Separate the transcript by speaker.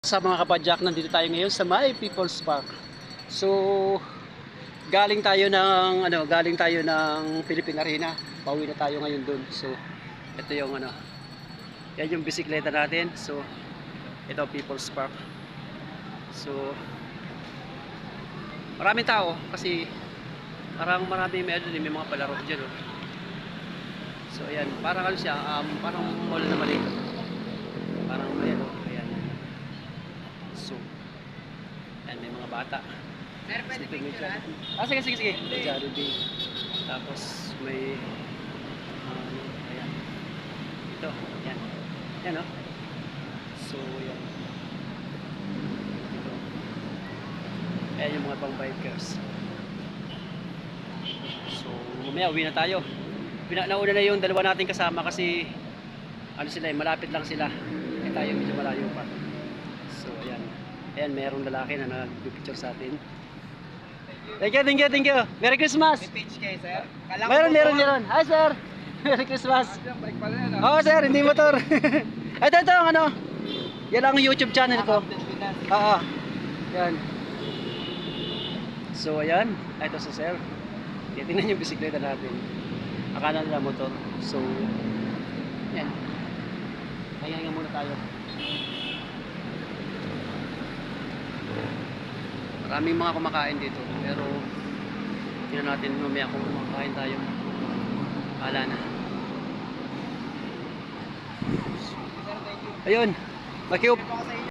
Speaker 1: Sa mga kapadyak, nandito tayo ngayon sa My People's Park. So, galing tayo ng Philippine Arena. Pauwi na tayo ngayon doon. So, ito yung yan yung bisikleta natin. So, ito People's Park. So, maraming tao kasi parang may mga palaro diyan, oh. So, ayan, parang siya, parang mall na maliit. Parang ayan, oh. So, yan, may mga bata.
Speaker 2: Sir, pwede picture?
Speaker 1: Sige. May Jollibee. Tapos may ayan. Ito, yan. Yan, oh. So, yan. Ito. Ayan yung mga pang bikers. So, mamaya uwi na tayo. Nauna na yung dalawa nating kasama kasi malapit lang sila. Eh tayo medyo malayo pa. So, ayan. Ayan, mayroong lalaki na nag-picture sa atin. Thank you. Merry Christmas!
Speaker 2: May page kayo, sir?
Speaker 1: Meron. Hi, sir! Merry Christmas!
Speaker 2: Balik pala yan,
Speaker 1: Oo, sir, hindi motor. Ito, yan ang YouTube channel ko. Oo. Yan. So, ayan. Ito si sir. Tingnan yung bisikleta natin. Akala nila motor. So, yan. Kaya muna tayo. Maraming mga kumakain dito, pero tingnan natin mamaya kung kumakain tayo. Wala na. Ayun,